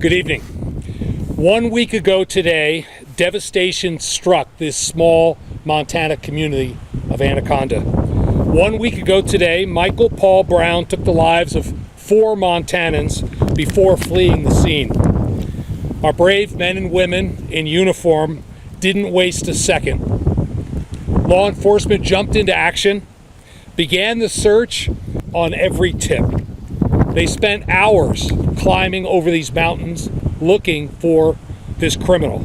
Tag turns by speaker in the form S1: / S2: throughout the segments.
S1: Good evening. 1 week ago today, devastation struck this small Montana community of Anaconda. 1 week ago today, Michael Paul Brown took the lives of 4 Montanans before fleeing the scene. Our brave men and women in uniform didn't waste a second. Law enforcement jumped into action, began the search on every tip. They spent hours climbing over these mountains looking for this criminal.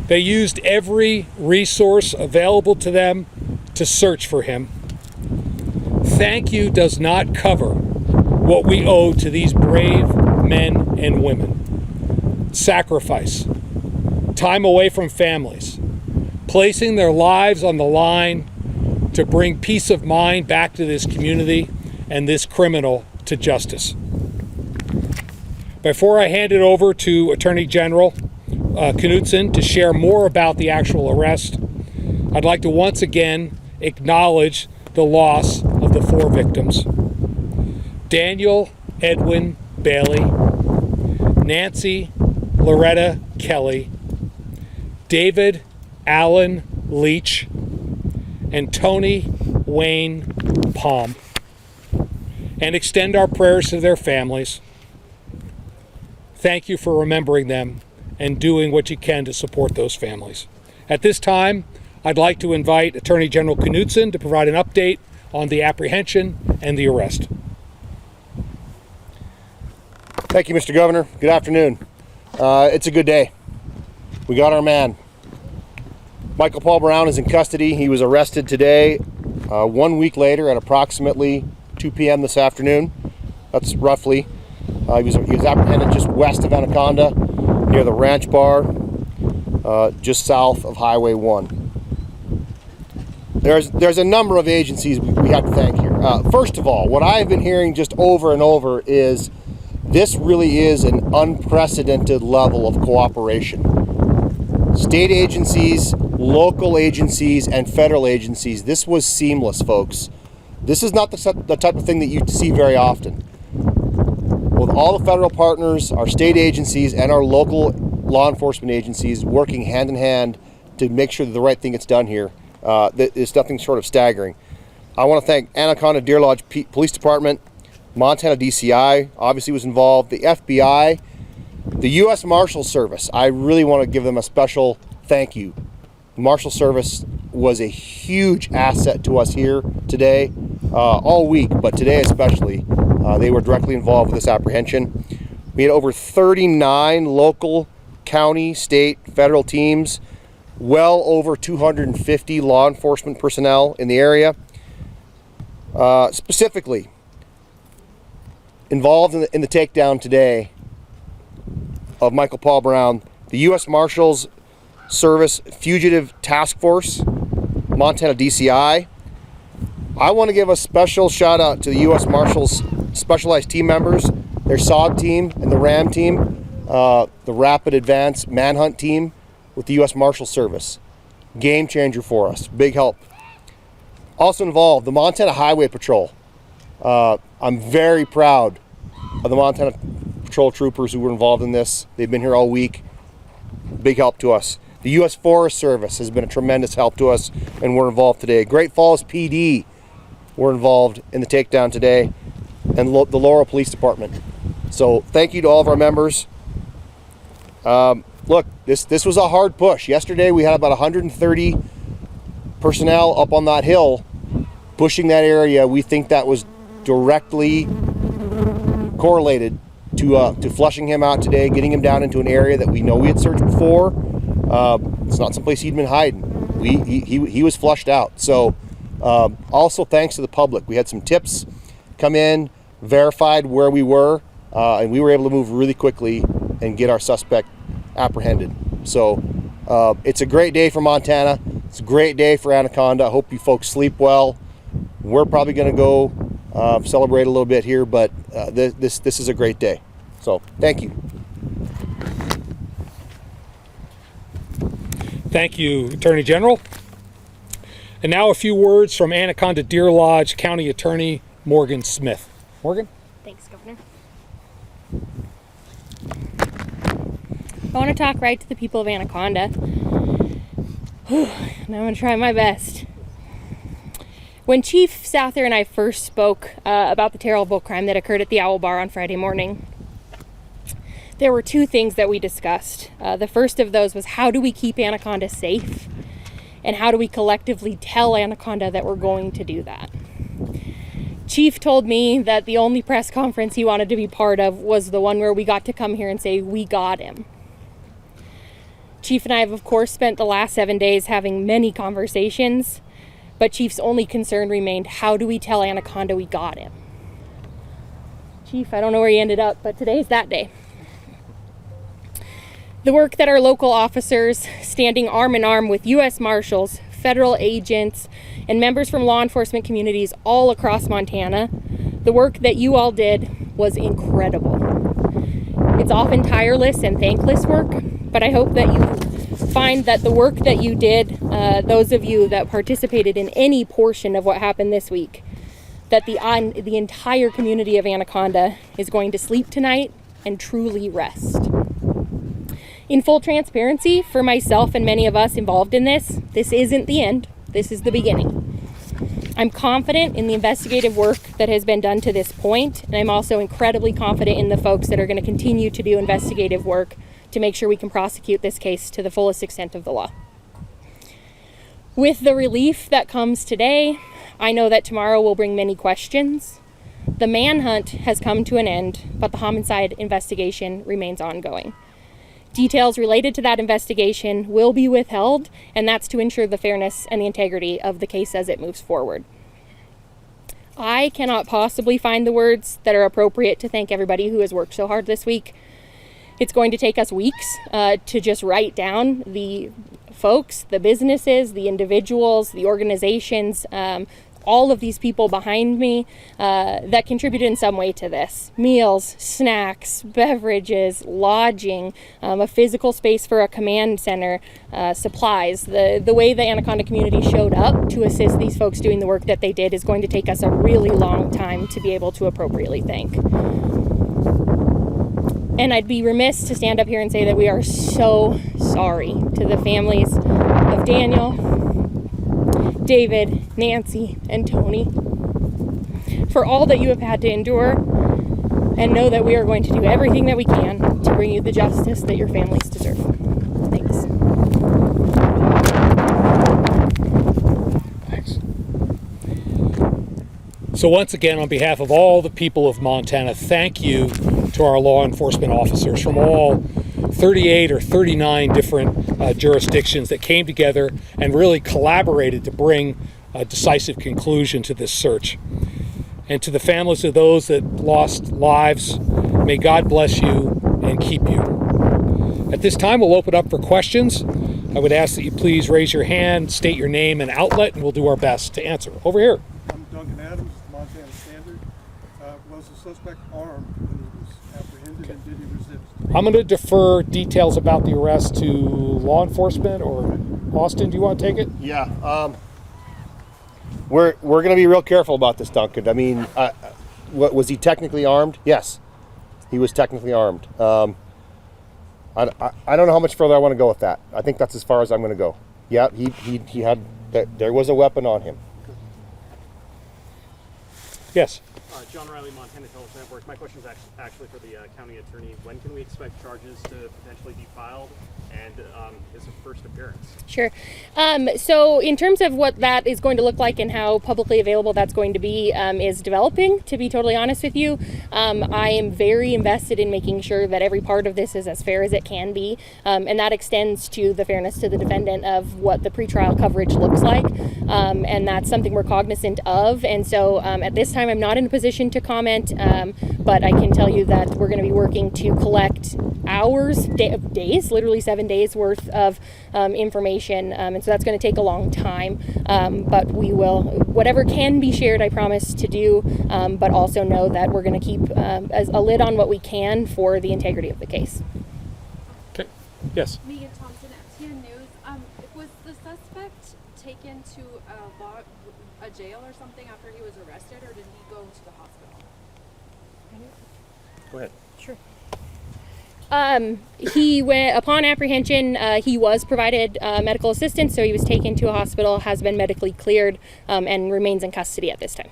S1: They used every resource available to them to search for him. Thank you does not cover what we owe to these brave men and women. Sacrifice, time away from families, placing their lives on the line to bring peace of mind back to this community and this criminal to justice. Before I hand it over to Attorney General Kudson to share more about the actual arrest, I'd like to once again acknowledge the loss of the 4 victims. Daniel Edwin Bailey, Nancy Loretta Kelly, David Allen Leach, and Tony Wayne Palm. And extend our prayers to their families. Thank you for remembering them and doing what you can to support those families. At this time, I'd like to invite Attorney General Kudson to provide an update on the apprehension and the arrest.
S2: Thank you, Mr. Governor. Good afternoon. It's a good day. We got our man. Michael Paul Brown is in custody. He was arrested today, 1 week later at approximately 2 p.m. this afternoon. That's roughly. He was apprehended just west of Anaconda, near the ranch bar, just south of Highway 1. There's a number of agencies we have to thank here. First of all, what I've been hearing just over and over is this really is an unprecedented level of cooperation. State agencies, local agencies, and federal agencies, this was seamless, folks. This is not the type of thing that you see very often. With all the federal partners, our state agencies, and our local law enforcement agencies working hand in hand to make sure that the right thing gets done here, it's nothing short of staggering. I want to thank Anaconda-Deer Lodge Police Department, Montana DCI obviously was involved, the FBI, the U.S. Marshal Service. I really want to give them a special thank you. The Marshal Service was a huge asset to us here today, all week, but today especially. They were directly involved with this apprehension. We had over 39 local, county, state, federal teams, well over 250 law enforcement personnel in the area. Specifically involved in the takedown today of Michael Paul Brown, the U.S. Marshals Service Fugitive Task Force, Montana DCI. I want to give a special shout out to the U.S. Marshals Specialized Team members, their SOG team and the RAM team, the Rapid Advance Manhunt team with the U.S. Marshal Service. Game changer for us, big help. Also involved, the Montana Highway Patrol. I'm very proud of the Montana Patrol troopers who were involved in this. They've been here all week. Big help to us. The U.S. Forest Service has been a tremendous help to us, and we're involved today. Great Falls PD were involved in the takedown today, and the Laurel Police Department. So thank you to all of our members. Look, this was a hard push. Yesterday we had about 130 personnel up on that hill pushing that area. We think that was directly correlated to flushing him out today, getting him down into an area that we know we had searched before. It's not someplace he'd been hiding. He was flushed out. So also thanks to the public. We had some tips come in, verified where we were, and we were able to move really quickly and get our suspect apprehended. So it's a great day for Montana. It's a great day for Anaconda. I hope you folks sleep well. We're probably going to go celebrate a little bit here, but this is a great day. So thank you.
S1: Thank you, Attorney General. And now a few words from Anaconda-Deer Lodge County Attorney Morgan Smith. Morgan?
S3: Thanks, Governor. I want to talk right to the people of Anaconda. And I'm going to try my best. When Chief Souther and I first spoke about the terrible crime that occurred at the Owl Bar on Friday morning, there were two things that we discussed. The first of those was, how do we keep Anaconda safe? And how do we collectively tell Anaconda that we're going to do that? Chief told me that the only press conference he wanted to be part of was the one where we got to come here and say, we got him. Chief and I have, of course, spent the last 7 days having many conversations, but Chief's only concern remained, how do we tell Anaconda we got him? Chief, I don't know where you ended up, but today's that day. The work that our local officers, standing arm in arm with U.S. Marshals, federal agents, and members from law enforcement communities all across Montana, the work that you all did was incredible. It's often tireless and thankless work, but I hope that you find that the work that you did, those of you that participated in any portion of what happened this week, that the entire community of Anaconda is going to sleep tonight and truly rest. In full transparency, for myself and many of us involved in this isn't the end. This is the beginning. I'm confident in the investigative work that has been done to this point, and I'm also incredibly confident in the folks that are going to continue to do investigative work to make sure we can prosecute this case to the fullest extent of the law. With the relief that comes today, I know that tomorrow will bring many questions. The manhunt has come to an end, but the homicide investigation remains ongoing. Details related to that investigation will be withheld, and that's to ensure the fairness and the integrity of the case as it moves forward. I cannot possibly find the words that are appropriate to thank everybody who has worked so hard this week. It's going to take us weeks to just write down the folks, the businesses, the individuals, the organizations, all of these people behind me that contributed in some way to this. Meals, snacks, beverages, lodging, a physical space for a command center, supplies. The way the Anaconda community showed up to assist these folks doing the work that they did is going to take us a really long time to be able to appropriately thank. And I'd be remiss to stand up here and say that we are so sorry to the families of Daniel, David, Nancy, and Tony for all that you have had to endure, and know that we are going to do everything that we can to bring you the justice that your families deserve. Thanks.
S1: Thanks. So once again, on behalf of all the people of Montana, thank you to our law enforcement officers from all 38 or 39 different jurisdictions that came together and really collaborated to bring a decisive conclusion to this search. And to the families of those that lost lives, may God bless you and keep you. At this time, we'll open up for questions. I would ask that you please raise your hand, state your name and outlet, and we'll do our best to answer. Over here.
S4: I'm Duncan Adams, Montana Standard. Was the suspect armed when he was apprehended, and did he resist?
S1: I'm going to defer details about the arrest to law enforcement, or Austin, do you want to take it?
S2: Yeah. We're going to be real careful about this, Duncan. I mean, was he technically armed? Yes, he was technically armed. I don't know how much further I want to go with that. I think that's as far as I'm going to go. Yeah, he had, there was a weapon on him.
S1: Yes.
S5: John Riley, Montana Intelligence Network. My question is actually for the county attorney. When can we expect charges to potentially be filed, and is it first appearance?
S3: Sure. So in terms of what that is going to look like and how publicly available that's going to be is developing, to be totally honest with you. I am very invested in making sure that every part of this is as fair as it can be, and that extends to the fairness to the defendant of what the pretrial coverage looks like, and that's something we're cognizant of. And so at this time, I'm not in a position to comment, but I can tell you that we're going to be working to collect hours, days, literally 7 days worth of information, and so that's going to take a long time, but we will, whatever can be shared, I promise to do, but also know that we're going to keep a lid on what we can for the integrity of the case.
S1: Okay. Yes.
S6: Megan Thompson, AG News. Was the suspect taken to a jail or something after he was arrested, or did he go to the hospital?
S2: Go ahead.
S3: Sure. He went upon apprehension. He was provided medical assistance, so he was taken to a hospital, has been medically cleared, and remains in custody at this time.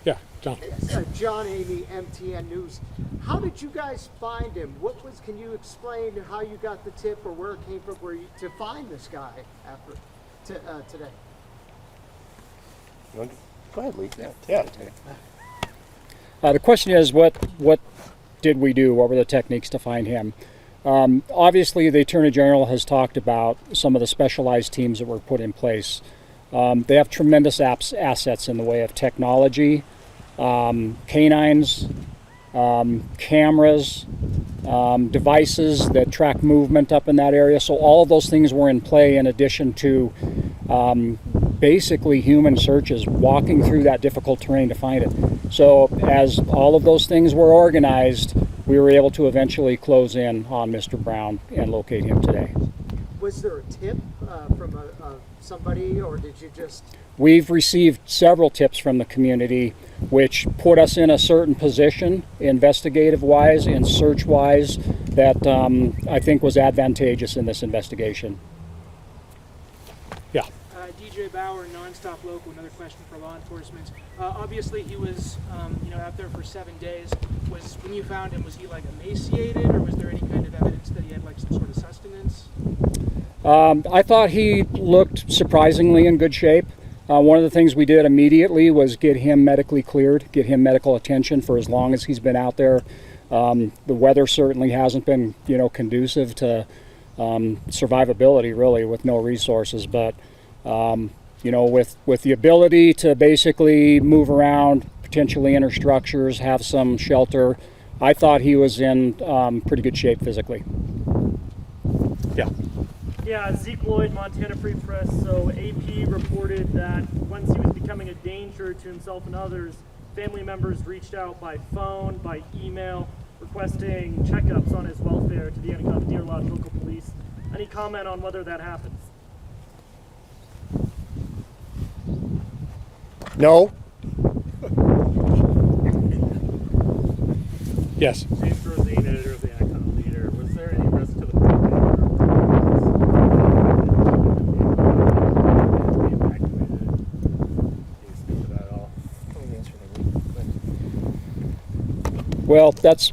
S1: Yeah, John.
S7: John Amy, MTN News. How did you guys find him? Can you explain how you got the tip or where it came from to find this guy today?
S2: Go ahead, Lee. Yeah.
S8: The question is, what did we do? What were the techniques to find him? Obviously, the Attorney General has talked about some of the specialized teams that were put in place. They have tremendous assets in the way of technology, canines, cameras, devices that track movement up in that area. So all of those things were in play in addition to basically human searches, walking through that difficult terrain to find it. So as all of those things were organized, we were able to eventually close in on Mr. Brown and locate him today.
S7: Was there a tip from somebody, or did you just...
S8: We've received several tips from the community, which put us in a certain position, investigative-wise and search-wise, that I think was advantageous in this investigation.
S1: Yeah.
S9: DJ Bauer, Nonstop Local, another question for law enforcement. Obviously, he was, out there for 7 days. When you found him, was he like emaciated, or was there any kind of evidence that he had like some sort of sustenance?
S8: I thought he looked surprisingly in good shape. One of the things we did immediately was get him medically cleared, get him medical attention for as long as he's been out there. The weather certainly hasn't been, conducive to survivability, really, with no resources. But, with the ability to basically move around, potentially enter structures, have some shelter, I thought he was in pretty good shape physically.
S1: Yeah.
S10: Yeah, Zeke Lloyd, Montana Free Press. So AP reported that once he was becoming a danger to himself and others, family members reached out by phone, by email, requesting checkups on his welfare to the Anaconda-Deer Lodge local police. Any comment on whether that happens?
S2: No.
S1: Yes.
S10: James Rosine, editor of the Anaconda-Leader. Was there any risk to the family or
S8: Well, that's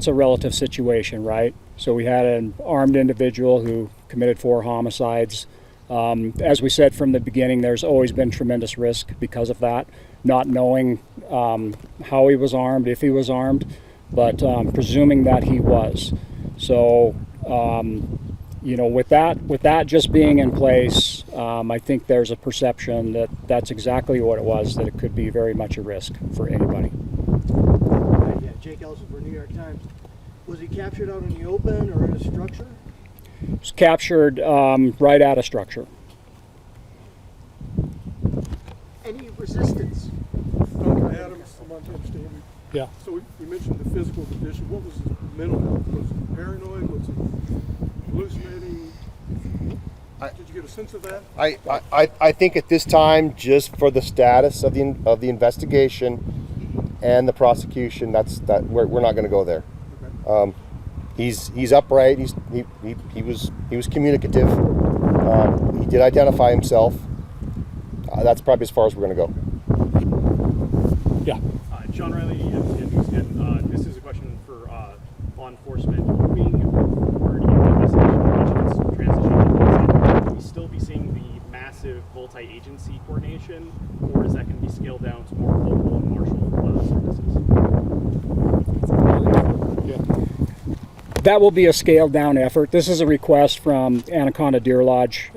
S8: a relative situation, right? So we had an armed individual who committed 4 homicides. As we said from the beginning, there's always been tremendous risk because of that, not knowing how he was armed, if he was armed, but presuming that he was. So, with that just being in place, I think there's a perception that that's exactly what it was, that it could be very much a risk for anybody.
S7: Yeah, Jake Ellison for New York Times. Was he captured out in the open or in a structure?
S8: He was captured right at a structure.
S7: Any resistance?
S4: Adams from Montana Standard.
S1: Yeah.
S4: So we mentioned the physical condition. What was his mental health? Was he paranoid? Was he hallucinating? Did you get a sense of that?
S2: I think at this time, just for the status of the investigation and the prosecution, we're not going to go there.
S4: Okay.
S2: He's upright. He was communicative. He did identify himself. That's probably as far as we're going to go.
S1: Yeah.
S5: John Riley, MTN News again. This is a question for law enforcement. Moving forward in the investigation, transition, will we still be seeing the massive multi-agency coordination, or is that going to be scaled down to more local and marshal services?
S1: Yeah.
S8: That will be a scaled down effort. This is a request from Anaconda-Deer Lodge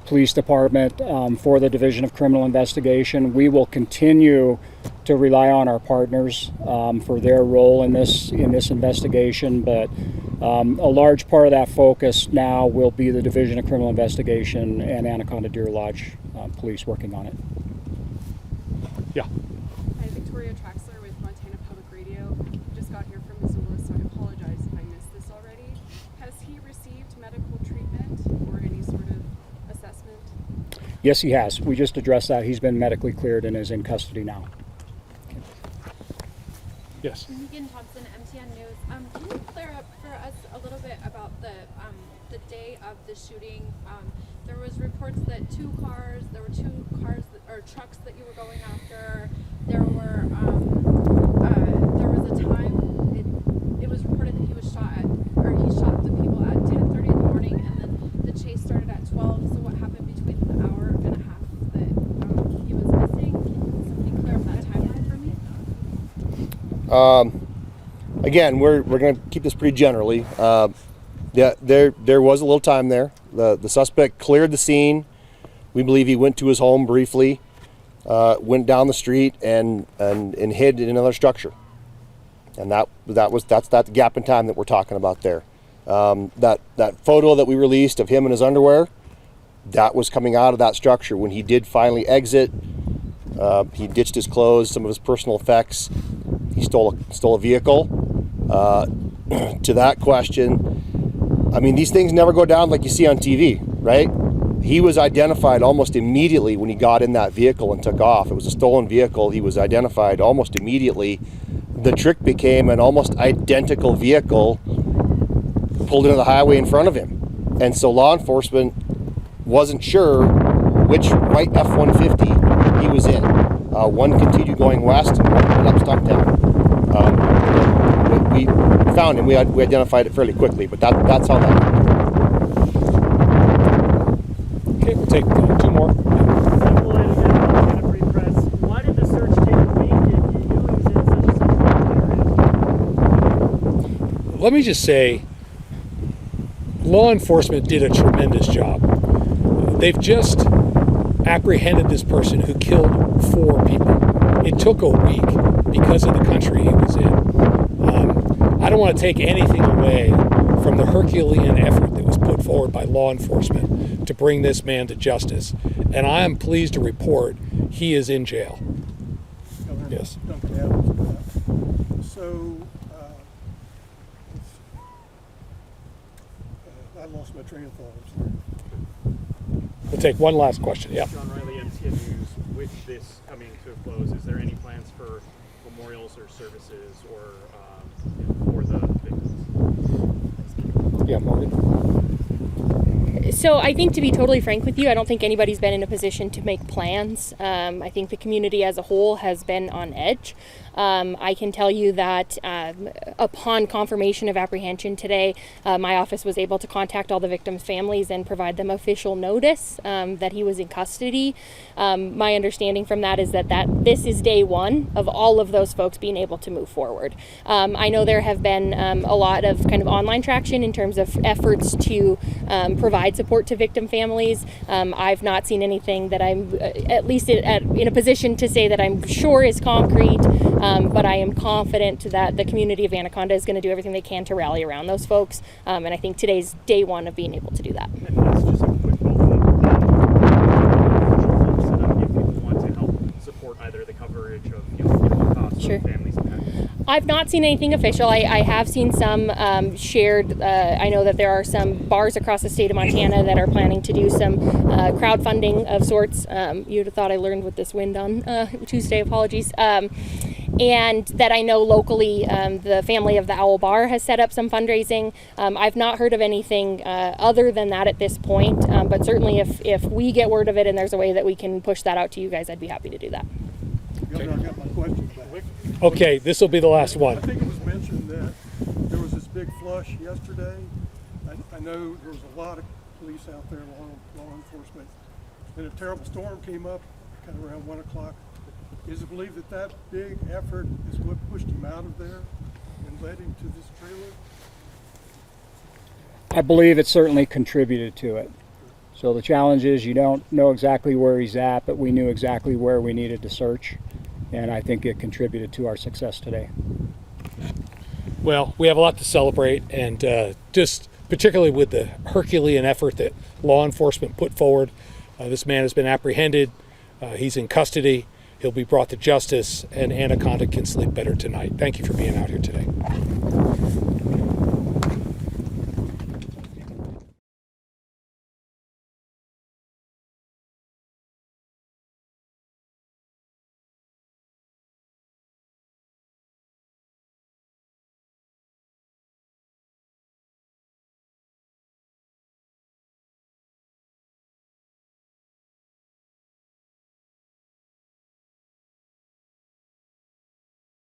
S8: Police Department for the Division of Criminal Investigation. We will continue to rely on our partners for their role in this investigation, but a large part of that focus now will be the Division of Criminal Investigation and Anaconda-Deer Lodge Police working on it.
S1: Yeah.
S6: Hi, Victoria Traxler with Montana Public Radio. Just got here from Missoula, so I apologize if I missed this already. Has he received medical treatment or any sort of assessment?
S8: Yes, he has. We just addressed that. He's been medically cleared and is in custody now.
S1: Yes.
S11: Megan Thompson, MTN News. Can you clear up for us a little bit about the day of the shooting? There was reports that there were two cars or trucks that you were going after. There was a time it was reported that he shot the people at 10:30 in the morning, and then the chase started at 12. So what happened between the hour and a half that he was missing? Can somebody clear up that timeline for me?
S2: Again, we're going to keep this pretty generally. There was a little time there. The suspect cleared the scene. We believe he went to his home briefly, went down the street and hid in another structure. And that's that gap in time that we're talking about there. That photo that we released of him in his underwear, that was coming out of that structure. When he did finally exit, he ditched his clothes, some of his personal effects. He stole a vehicle. To that question, I mean, these things never go down like you see on TV, right? He was identified almost immediately when he got in that vehicle and took off. It was a stolen vehicle. He was identified almost immediately. The trick became an almost identical vehicle pulled into the highway in front of him. And so law enforcement wasn't sure which white F-150 he was in. One continued going west and one went up Stumptown. We found him. We identified it fairly quickly, but that's how that went.
S1: Okay, we'll take two more.
S10: Why did the search take a week if you knew it was in such a secluded area?
S1: Let me just say, law enforcement did a tremendous job. They've just apprehended this person who killed 4 people. It took a week because of the country he was in. I don't want to take anything away from the Herculean effort that was put forward by law enforcement to bring this man to justice. And I am pleased to report he is in jail. Yes.
S4: So, I lost my train of thought. I'm sorry.
S1: We'll take one last question. Yeah.
S5: John Riley, MTN News. With this coming to a close, is there any plans for memorials or services or for the victims?
S1: Yeah, Morgan.
S3: So I think, to be totally frank with you, I don't think anybody's been in a position to make plans. I think the community as a whole has been on edge. I can tell you that upon confirmation of apprehension today, my office was able to contact all the victims' families and provide them official notice that he was in custody. My understanding from that is that this is day one of all of those folks being able to move forward. I know there have been a lot of kind of online traction in terms of efforts to provide support to victim families. I've not seen anything that I'm at least in a position to say that I'm sure is concrete. But I am confident that the community of Anaconda is going to do everything they can to rally around those folks. And I think today's day one of being able to do that.
S5: And that's just a quick follow-up. If people want to help support either the coverage of funeral costs
S3: Sure.
S5: or families impacted.
S3: I've not seen anything official. I have seen some shared. I know that there are some bars across the state of Montana that are planning to do some crowdfunding of sorts. You'd have thought I learned with this wind on Tuesday. Apologies. And that I know locally, the family of the Owl Bar has set up some fundraising. I've not heard of anything other than that at this point, but certainly if we get word of it and there's a way that we can push that out to you guys, I'd be happy to do that.
S4: Governor, I got my question back.
S1: Okay, this will be the last
S4: I
S1: one.
S4: think it was mentioned that there was this big flush yesterday. I know there was a lot of police out there, law enforcement, and a terrible storm came up kind of around 1 o'clock. Is it believed that big effort is what pushed him out of there and led him to this trailer?
S8: I believe it certainly contributed to it. So the challenge is you don't know exactly where he's at, but we knew exactly where we needed to search. And I think it contributed to our success today.
S1: Well, we have a lot to celebrate, and just particularly with the Herculean effort that law enforcement put forward. This man has been apprehended. He's in custody. He'll be brought to justice, and Anaconda can sleep better tonight. Thank you for being out here today.